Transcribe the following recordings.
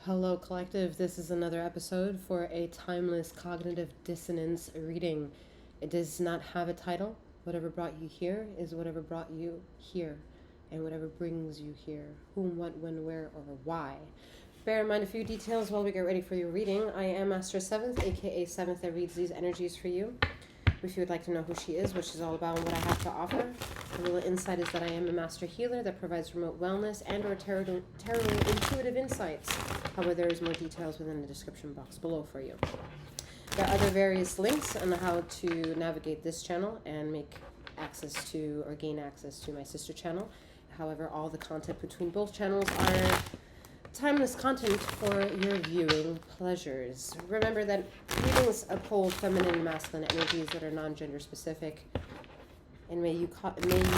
Hello, Collective. This is another episode for a timeless cognitive dissonance reading. It does not have a title. Whatever brought you here is whatever brought you here, and whatever brings you here. Whom, what, when, where, or why. Bear in mind a few details while we get ready for your reading. I am Master Seventh, aka Seventh, that reads these energies for you. If you would like to know who she is, what she's all about, and what I have to offer, a little insight is that I am a master healer that provides remote wellness and or tarot intuitive insights. However, there is more details within the description box below for you. There are other various links on how to navigate this channel and make access to or gain access to my sister channel. However, all the content between both channels are timeless content for your viewing pleasures. Remember that readings uphold feminine and masculine energies that are non-gender specific. And may you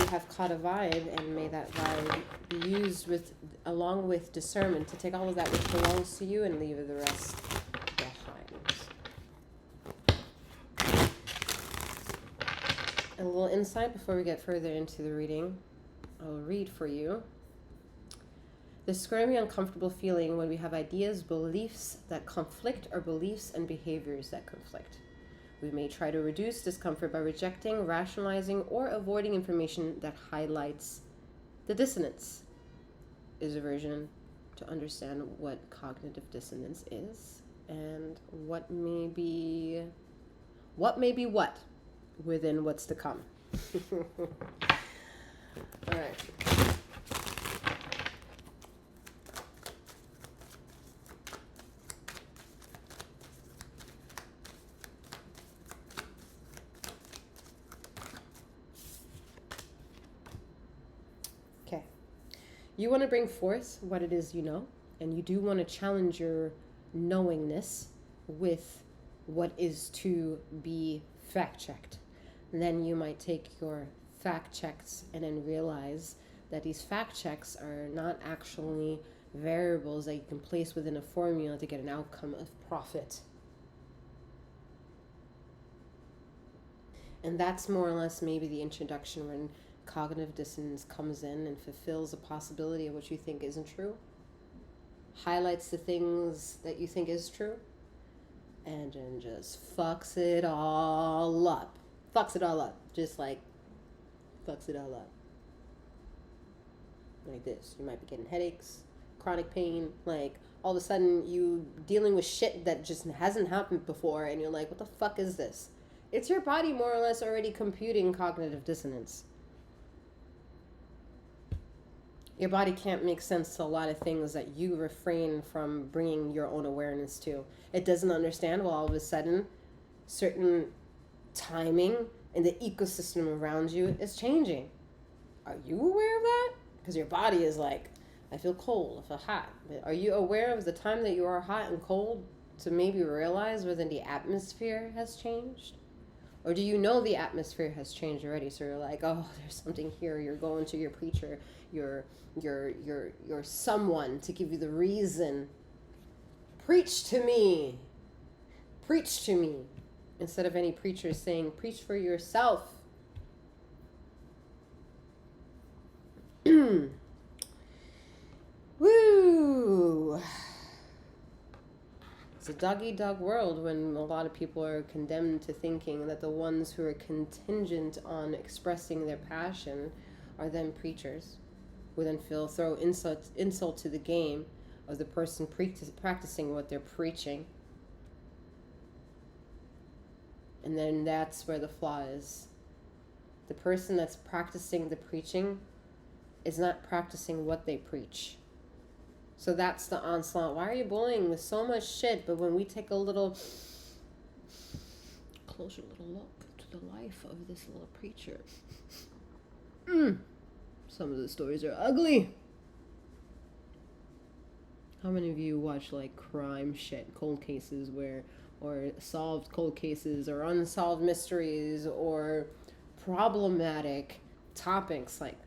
have caught a vibe, and may that vibe be used along with discernment to take all of that which belongs to you and leave the rest behind. A little insight before we get further into the reading. I'll read for you. The squirmy, uncomfortable feeling when we have ideas, beliefs that conflict, or beliefs and behaviors that conflict. We may try to reduce discomfort by rejecting, rationalizing, or avoiding information that highlights the dissonance. Is a version to understand what cognitive dissonance is and what may be what within what's to come. All right. You want to bring forth what it is you know, and you do want to challenge your knowingness with what is to be fact-checked. And then you might take your fact checks and then realize that these fact checks are not actually variables that you can place within a formula to get an outcome of profit. And that's more or less maybe the introduction when cognitive dissonance comes in and fulfills a possibility of what you think isn't true, highlights the things that you think is true, and then just fucks it all up. Just like fucks it all up. Like this. You might be getting headaches, chronic pain, like all of a sudden you dealing with shit that just hasn't happened before, and you're like, what the fuck is this? It's your body more or less already computing cognitive dissonance. Your body can't make sense to a lot of things that you refrain from bringing your own awareness to. It doesn't understand why all of a sudden certain timing in the ecosystem around you is changing. Are you aware of that? Because your body is like, I feel cold, I feel hot. But are you aware of the time that you are hot and cold to maybe realize whether the atmosphere has changed? Or do you know the atmosphere has changed already? So you're like, oh, there's something here. You're going to your preacher, your someone to give you the reason. Preach to me. Preach to me. Instead of any preacher saying, preach for yourself. Woo! It's a dog-eat-dog world when a lot of people are condemned to thinking that the ones who are contingent on expressing their passion are then preachers, who then throw insult to the game of the person practicing what they're preaching. And then that's where the flaw is. The person that's practicing the preaching is not practicing what they preach. So that's the onslaught. Why are you bullying with so much shit? But when we take a little closer little look to the life of this little preacher, some of the stories are ugly. How many of you watch like crime shit, cold cases or solved cold cases or unsolved mysteries or problematic topics like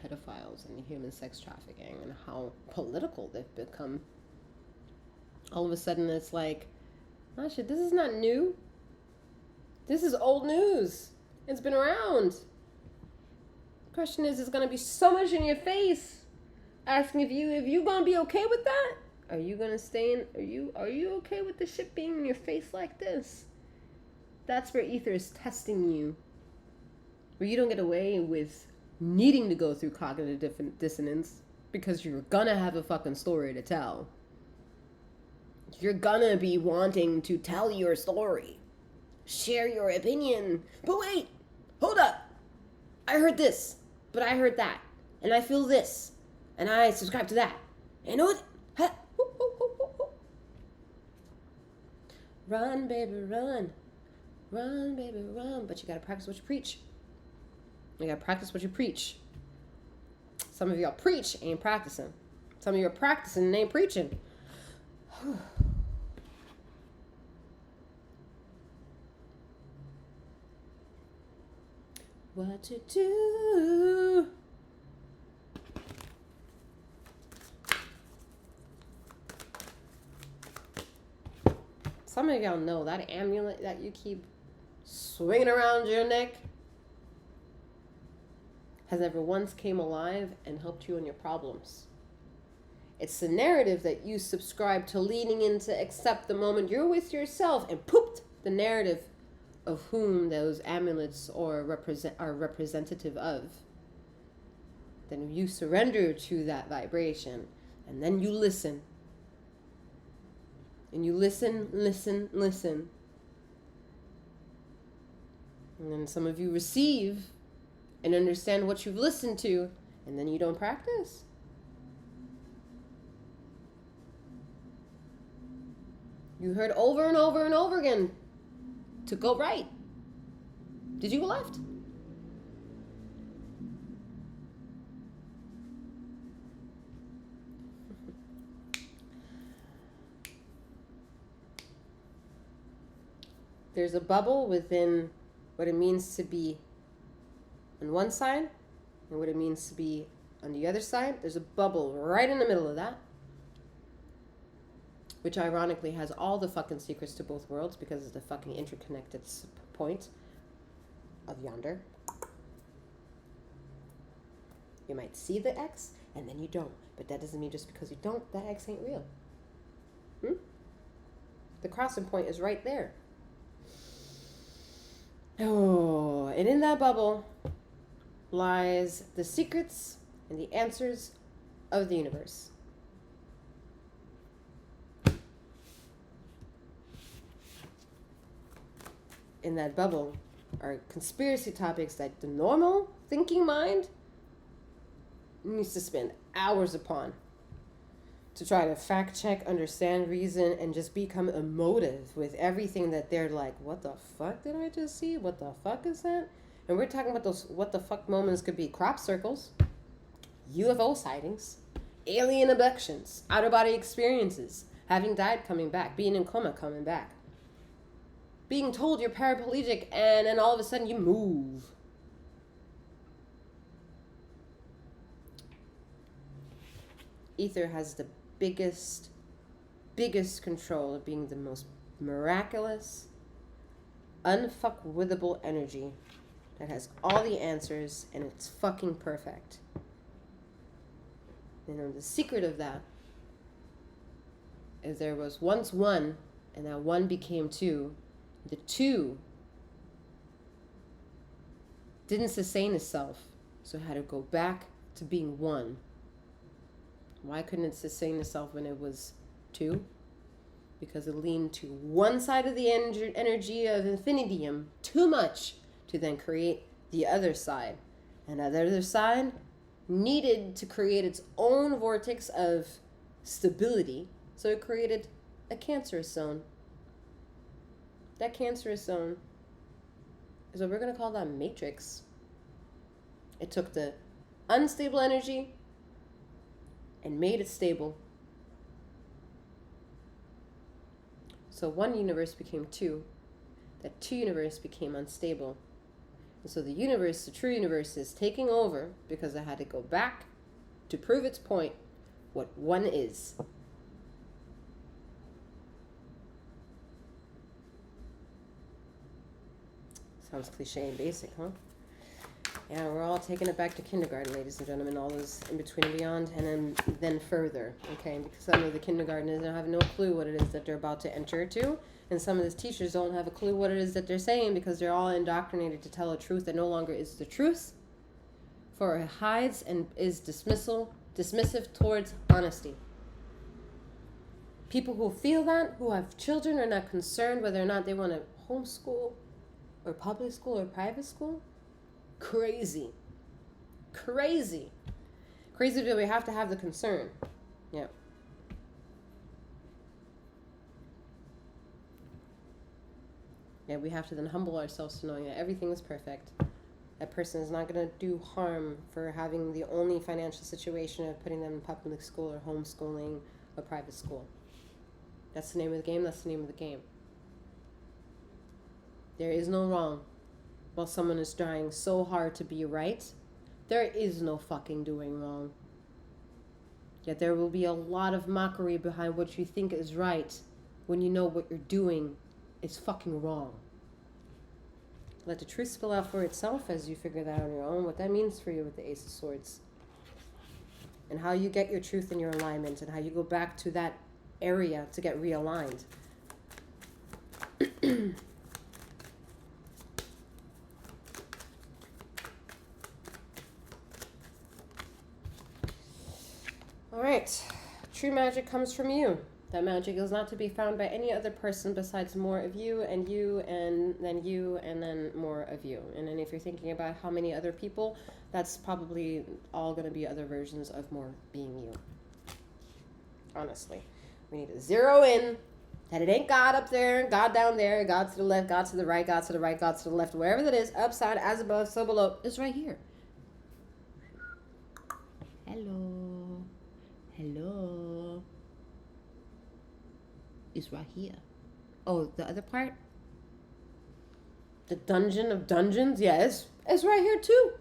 pedophiles and human sex trafficking and how political they've become? All of a sudden it's like, oh shit, this is not new. This is old news. It's been around. The question is, it's going to be so much in your face Asking if you gonna be okay with that? Are you gonna stay in? Are you okay with the shit being in your face like this? That's where ether is testing you. Where you don't get away with needing to go through cognitive dissonance because you're gonna have a fucking story to tell. You're gonna be wanting to tell your story. Share your opinion. But wait, hold up. I heard this, but I heard that. And I feel this. And I subscribe to that. You know what? Run, baby, run. Run, baby, run. But you gotta practice what you preach. You gotta practice what you preach. Some of y'all preach, ain't practicing. Some of you are practicing and ain't preaching. What to do? Some of y'all know that amulet that you keep swinging around your neck has never once came alive and helped you in your problems. It's the narrative that you subscribe to, leaning into accept the moment you're with yourself, and pooped the narrative of whom those amulets are representative of. Then you surrender to that vibration, and then you listen. And you listen. And then some of you receive and understand what you've listened to, and then you don't practice. You heard over and over and over again to go right. Did you go left? There's a bubble within what it means to be on one side and what it means to be on the other side. There's a bubble right in the middle of that, which ironically has all the fucking secrets to both worlds because it's the fucking interconnected point of yonder. You might see the X and then you don't, but that doesn't mean just because you don't, that X ain't real. The crossing point is right there. Oh, and in that bubble lies the secrets and the answers of the universe. In that bubble are conspiracy topics that the normal thinking mind needs to spend hours upon to try to fact check, understand, reason, and just become emotive with everything that they're like, what the fuck did I just see? What the fuck is that? And we're talking about those what the fuck moments could be crop circles, UFO sightings, alien abductions, out-of-body experiences, having died coming back, being in coma coming back, being told you're paraplegic and then all of a sudden you move. Ether has the biggest control of being the most miraculous, unfuckwithable energy that has all the answers and it's fucking perfect. And the secret of that is there was once one and that one became two. The two didn't sustain itself, so it had to go back to being one. Why couldn't it sustain itself when it was two? Because it leaned to one side of the energy of infinitum too much to then create the other side. And that other side needed to create its own vortex of stability, so it created a cancerous zone. That cancerous zone is what we're going to call that matrix. It took the unstable energy and made it stable. So one universe became two. That two universe became unstable. And so the universe, the true universe, is taking over because it had to go back to prove its point, what one is. Sounds cliche and basic, huh? Yeah, we're all taking it back to kindergarten, ladies and gentlemen, all those in between and beyond, and then further, okay? Because some of the kindergartners don't have no clue what it is that they're about to enter to, and some of the teachers don't have a clue what it is that they're saying because they're all indoctrinated to tell a truth that no longer is the truth, for it hides and is dismissive towards honesty. People who feel that, who have children, are not concerned whether or not they want to homeschool or public school or private school. Crazy that we have to have the concern. Yeah. Yeah, we have to then humble ourselves to knowing that everything is perfect. That person is not going to do harm for having the only financial situation of putting them in public school or homeschooling or private school. That's the name of the game. That's the name of the game. There is no wrong. While someone is trying so hard to be right, there is no fucking doing wrong. Yet there will be a lot of mockery behind what you think is right when you know what you're doing is fucking wrong. Let the truth spill out for itself as you figure that out on your own, what that means for you with the Ace of Swords. And how you get your truth in your alignment and how you go back to that area to get realigned. All right, true magic comes from you. That magic is not to be found by any other person besides more of you, and then more of you. And then if you're thinking about how many other people, that's probably all going to be other versions of more being you. Honestly, we need to zero in that it ain't God up there, God down there, God to the left, God to the right, God to the right, God to the left, wherever that is, upside, as above, so below. It's right here. Hello. Is right here. Oh, the other part? The dungeon of dungeons? Yes. It's right here too.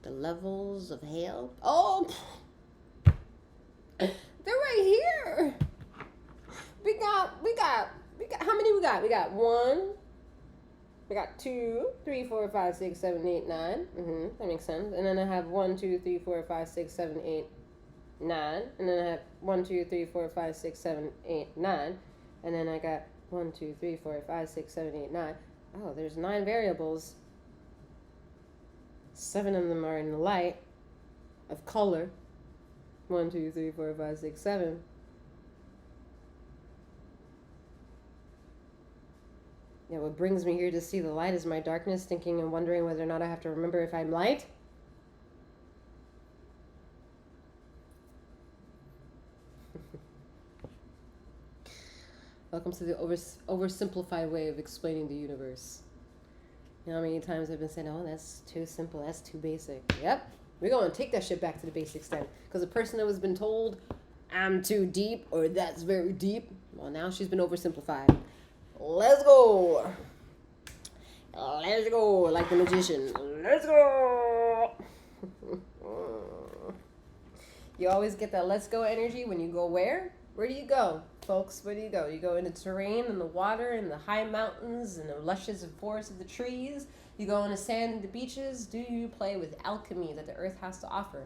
The levels of hell? Oh, they're right here. We got, how many we got? We got 1, we got 2, 3, 4, 5, 6, 7, 8, 9. That makes sense. And then I have 1, 2, 3, 4, 5, 6, 7, 8, 9. And then I have 1, 2, 3, 4, 5, 6, 7, 8, 9. And then I got 1, 2, 3, 4, 5, 6, 7, 8, 9. Oh, there's 9 variables. 7 of them are in the light of color. 1, 2, 3, 4, 5, 6, 7. Yeah, what brings me here to see the light is my darkness, thinking and wondering whether or not I have to remember if I'm light. Welcome to the oversimplified way of explaining the universe. You know how many times I've been saying, oh, that's too simple, that's too basic. Yep, we're going to take that shit back to the basics then. Because the person that was been told, I'm too deep, or that's very deep, well, now she's been oversimplified. Let's go. Let's go, like the magician. Let's go. You always get that let's go energy when you go where? Where do you go, folks? Where do you go? You go into terrain and the water and the high mountains and the luscious forests of the trees. You go on the sand and the beaches. Do you play with alchemy that the earth has to offer?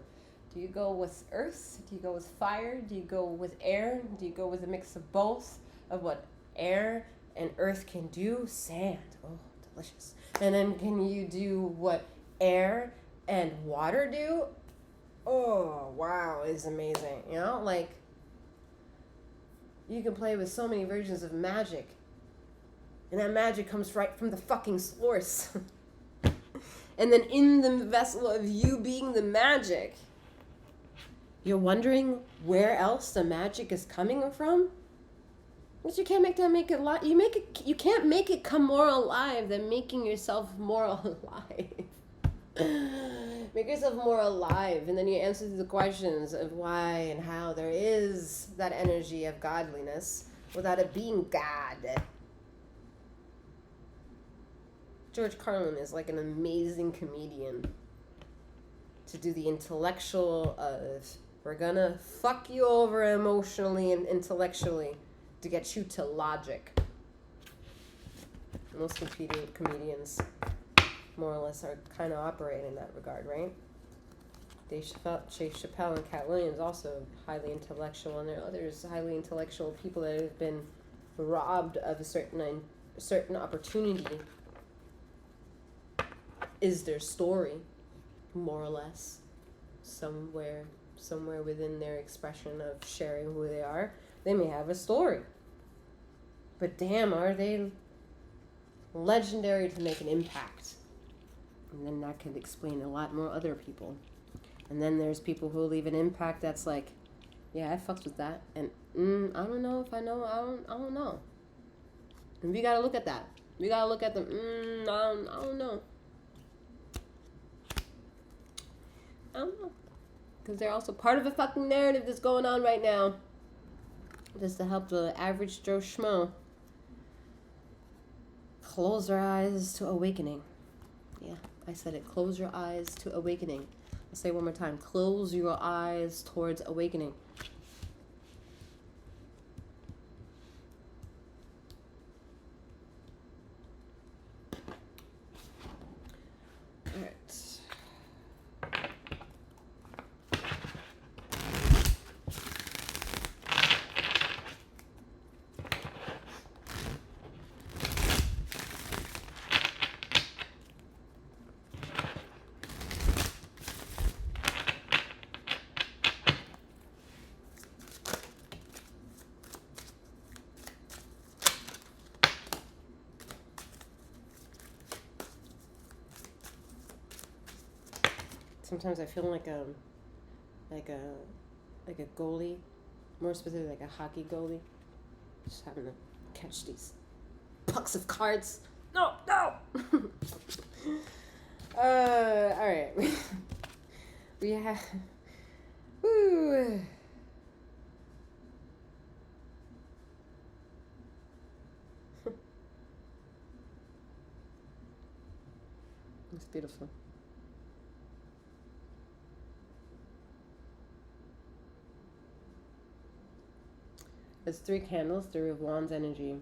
Do you go with earth? Do you go with fire? Do you go with air? Do you go with a mix of both of what air and earth can do? Sand. Oh, delicious. And then can you do what air and water do? Oh, wow, it's amazing. You know, like, you can play with so many versions of magic. And that magic comes right from the fucking source. And then in the vessel of you being the magic, you're wondering where else the magic is coming from? But you can't make that make it alive. You can't make it come more alive than making yourself more alive. Make yourself more alive, and then you answer the questions of why and how there is that energy of godliness without it being God. George Carlin is like an amazing comedian to do the intellectual of, we're gonna fuck you over emotionally and intellectually to get you to logic. Most comedians more or less are kind of operating in that regard, right? Dave Chappelle and Cat Williams also highly intellectual, and there are others highly intellectual people that have been robbed of a certain opportunity. Is their story, more or less, somewhere within their expression of sharing who they are, they may have a story. But damn, are they legendary to make an impact? And then that could explain a lot more other people. And then there's people who leave an impact that's like, yeah, I fucked with that. And I don't know if I know. I don't know. And we gotta look at that. We gotta look at them. I don't know. I don't know. Because they're also part of a fucking narrative that's going on right now. Just to help the average Joe Schmo close their eyes to awakening. Yeah, I said it. Close your eyes to awakening. I'll say it one more time. Close your eyes towards awakening. All right. Sometimes I feel like a goalie, more specifically like a hockey goalie, just having to catch these pucks of cards. No. All right. We have. Woo. It's beautiful. It's 3 candles, 3 of Wands energy,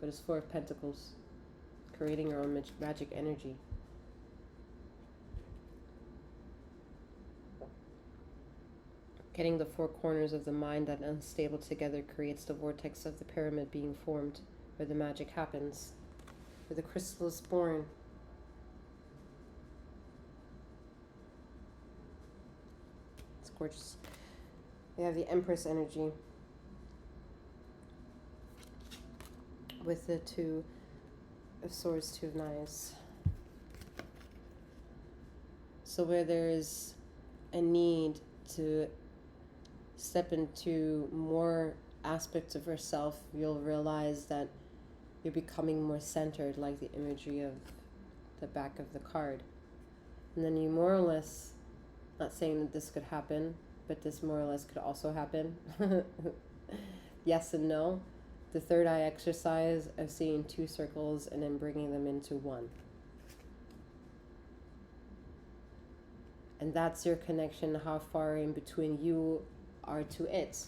but it's 4 of Pentacles, creating your own magic energy. Getting the 4 corners of the mind that unstable together creates the vortex of the pyramid being formed, where the magic happens, where the crystal is born. It's gorgeous. We have the Empress energy, with the 2 of Swords, 2 of Knives. So where there is a need to step into more aspects of yourself, you'll realize that you're becoming more centered, like the imagery of the back of the card. And then you more or less, not saying that this could happen, but this more or less could also happen. Yes and no. The third eye exercise of seeing 2 circles and then bringing them into 1. And that's your connection, how far in between you are to it.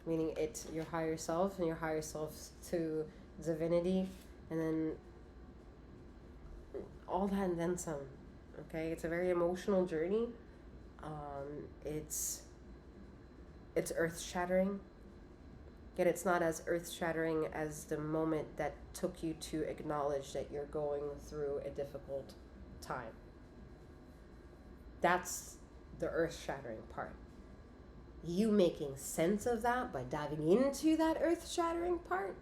Meaning it, your higher self, and your higher self to divinity, and then all that and then some. Okay? It's a very emotional journey. It's earth-shattering. Yet it's not as earth-shattering as the moment that took you to acknowledge that you're going through a difficult time. That's the earth-shattering part. You making sense of that by diving into that earth-shattering part.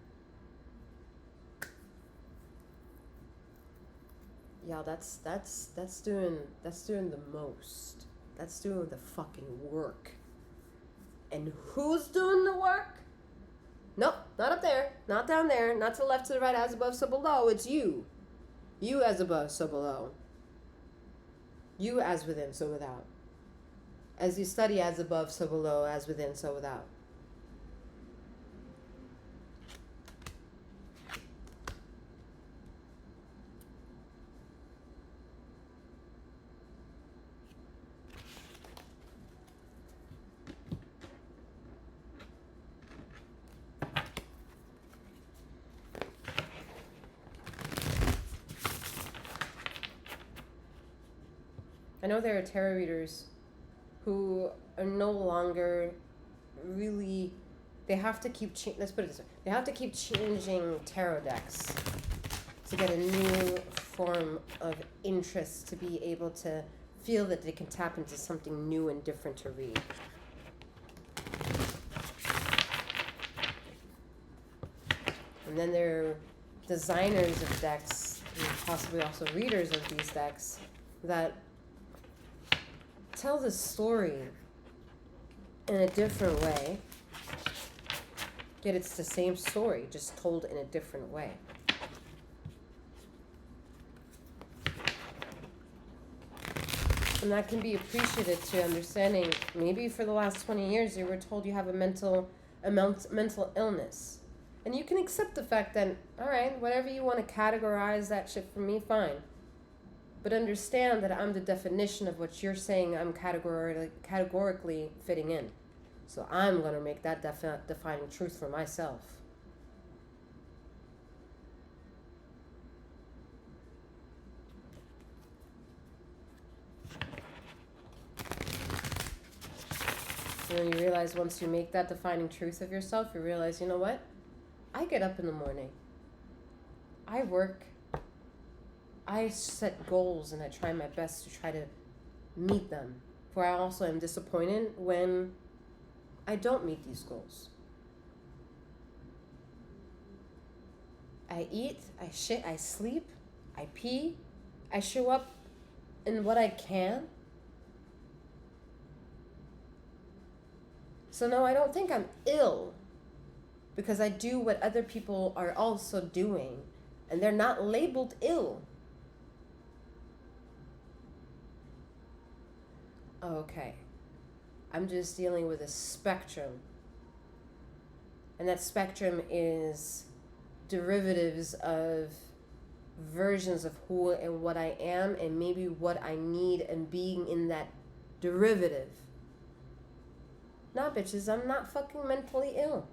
Yeah, that's doing the most. That's doing the fucking work. And who's doing the work? Nope, not up there, not down there, not to the left, to the right, as above, so below. It's you. You as above, so below. You as within, so without. As you study, as above, so below, as within, so without. know there are tarot readers who are no longer really, they have to keep, let's put it this way, they have to keep changing tarot decks to get a new form of interest, to be able to feel that they can tap into something new and different to read. And then there are designers of decks, and possibly also readers of these decks, that tell the story in a different way, yet it's the same story, just told in a different way. And that can be appreciated to understanding, maybe for the last 20 years you were told you have a mental illness. And you can accept the fact that, all right, whatever you want to categorize that shit for me, fine. But understand that I'm the definition of what you're saying I'm categorically fitting in. So I'm going to make that defining truth for myself. And then you realize once you make that defining truth of yourself, you realize, you know what? I get up in the morning. I work. I set goals and I try my best to try to meet them. For I also am disappointed when I don't meet these goals. I eat, I shit, I sleep, I pee, I show up in what I can. So no, I don't think I'm ill because I do what other people are also doing and they're not labeled ill. Okay, I'm just dealing with a spectrum. And that spectrum is derivatives of versions of who and what I am and maybe what I need and being in that derivative. Nah, bitches, I'm not fucking mentally ill.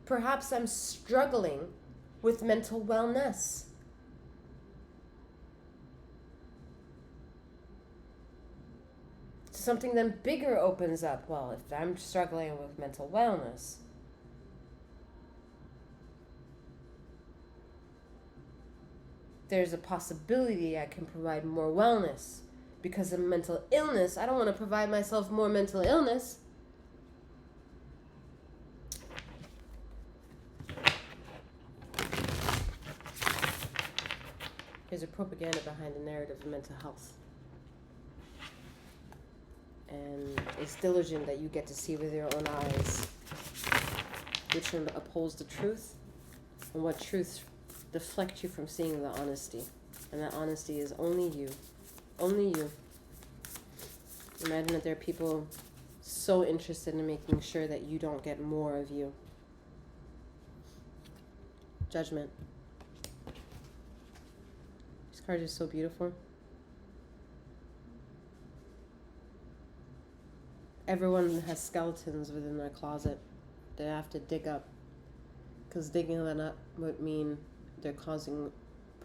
Perhaps I'm struggling with mental wellness. Something then bigger opens up. Well, if I'm struggling with mental wellness, there's a possibility I can provide more wellness. Because of mental illness, I don't want to provide myself more mental illness. There's a propaganda behind the narrative of mental health. And it's diligent that you get to see with your own eyes which one upholds the truth and what truths deflect you from seeing the honesty. And that honesty is only you. Only you. Imagine that there are people so interested in making sure that you don't get more of you. Judgment. These cards are so beautiful. Everyone has skeletons within their closet they have to dig up. Because digging them up would mean they're causing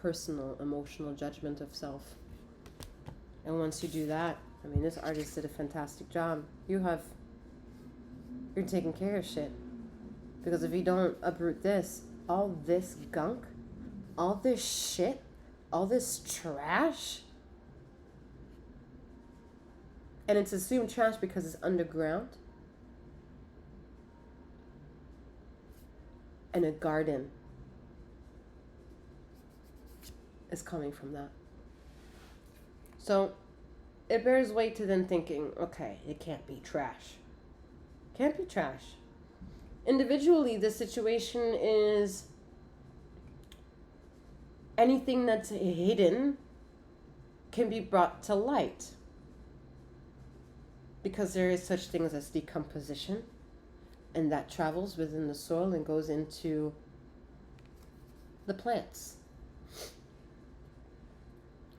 personal, emotional judgment of self. And once you do that, I mean, this artist did a fantastic job. You're taking care of shit. Because if you don't uproot this, all this gunk, all this shit, all this trash, and it's assumed trash because it's underground, and a garden is coming from that. So it bears weight to then thinking, okay, it can't be trash. Can't be trash. Individually, the situation is anything that's hidden can be brought to light. Because there is such things as decomposition, and that travels within the soil and goes into the plants.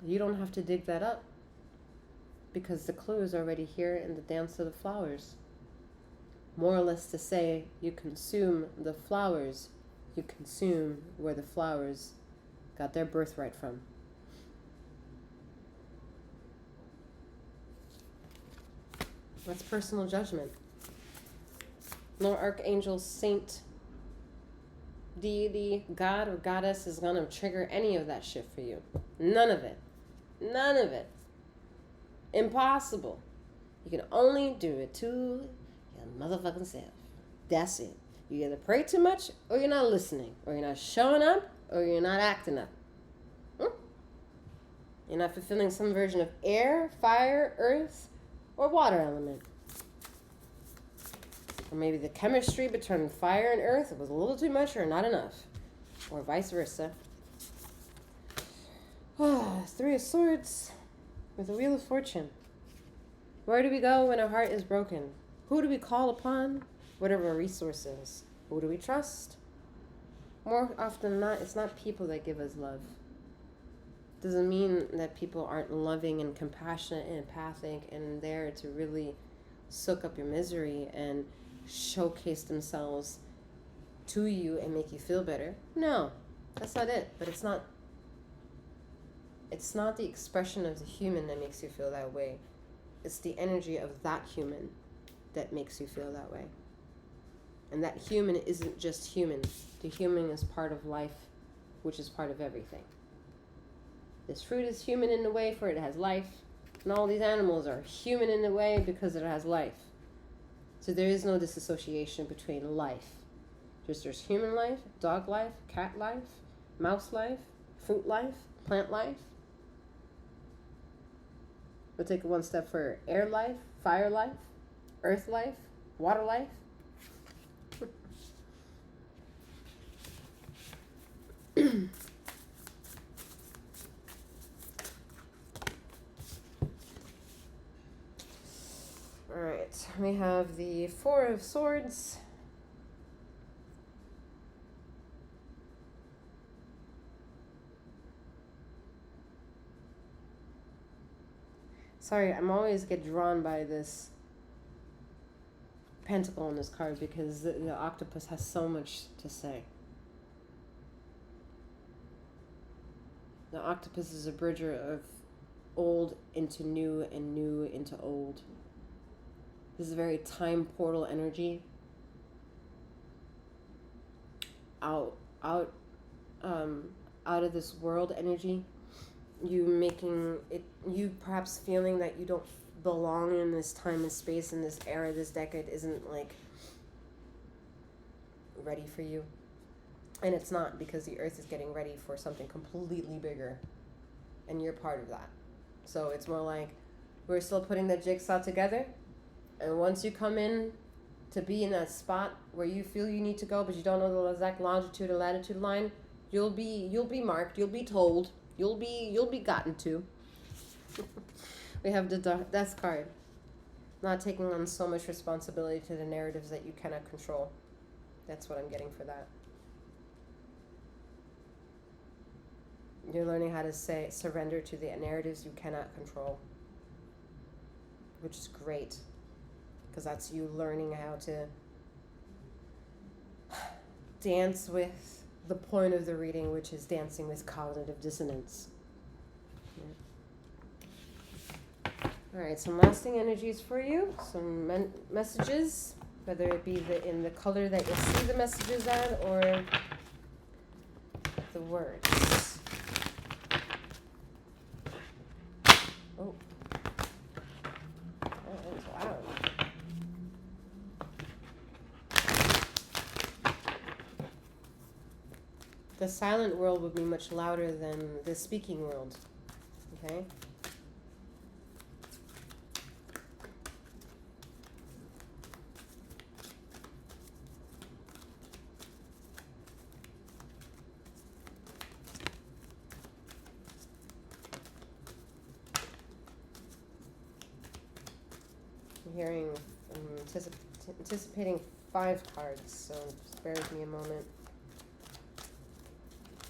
You don't have to dig that up because the clue is already here in the dance of the flowers. More or less to say, you consume the flowers, you consume where the flowers got their birthright from. That's personal judgment. No archangel, saint, deity, god, or goddess is going to trigger any of that shit for you. None of it. None of it. Impossible. You can only do it to your motherfucking self. That's it. You either pray too much, or you're not listening, or you're not showing up, or you're not acting up. You're not fulfilling some version of air, fire, earth, or water element. Or maybe the chemistry between fire and earth was a little too much or not enough. Or vice versa. Three of Swords with the Wheel of Fortune. Where do we go when our heart is broken? Who do we call upon? What are our resources? Who do we trust? More often than not, it's not people that give us love. Doesn't mean that people aren't loving and compassionate and empathic and there to really soak up your misery and showcase themselves to you and make you feel better. No, that's not it. But it's not the expression of the human that makes you feel that way. It's the energy of that human that makes you feel that way. And that human isn't just human. The human is part of life, which is part of everything. This fruit is human in a way for it has life. And all these animals are human in a way because it has life. So there is no disassociation between life. Just there's human life, dog life, cat life, mouse life, fruit life, plant life. We'll take it one step further. Air life, fire life, earth life, water life. Alright, we have the Four of Swords. Sorry, I'm always get drawn by this pentacle on this card because the octopus has so much to say. The octopus is a bridger of old into new and new into old. This is a very time portal energy. Out of this world energy. You perhaps feeling that you don't belong in this time and space, in this era, this decade isn't like ready for you. And it's not, because the earth is getting ready for something completely bigger. And you're part of that. So it's more like we're still putting the jigsaw together. And once you come in to be in that spot where you feel you need to go, but you don't know the exact longitude or latitude line, you'll be marked, you'll be told, you'll be gotten to. We have the Death card. Not taking on so much responsibility to the narratives that you cannot control. That's what I'm getting for that. You're learning how to surrender to the narratives you cannot control. Which is great. Because that's you learning how to dance with the point of the reading, which is dancing with cognitive dissonance. Yeah. All right, some lasting energies for you, some messages, whether it be in the color that you see the messages at or the words. Oh. That was loud. The silent world would be much louder than the speaking world. Okay? I'm hearing, anticipating 5 cards, so just bear with me a moment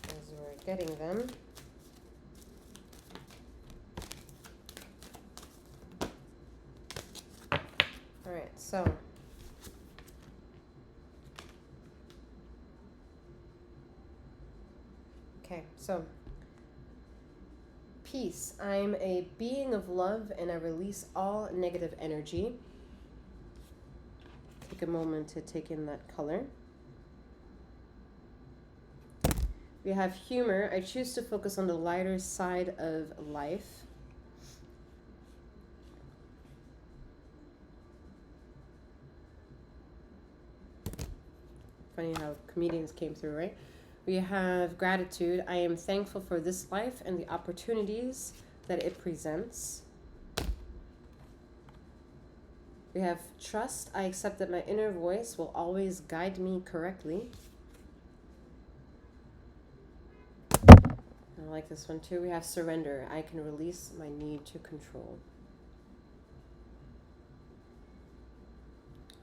as we're getting them. Alright, so peace. I'm a being of love and I release all negative energy. Take a moment to take in that color. We have humor. I choose to focus on the lighter side of life. Funny how comedians came through, right? We have gratitude. I am thankful for this life and the opportunities that it presents. We have trust. I accept that my inner voice will always guide me correctly. I like this one too. We have surrender. I can release my need to control.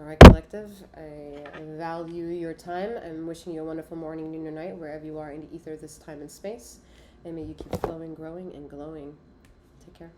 All right, collective, I value your time. I'm wishing you a wonderful morning, noon, or night, wherever you are in the ether this time and space. And may you keep flowing, growing, and glowing. Take care.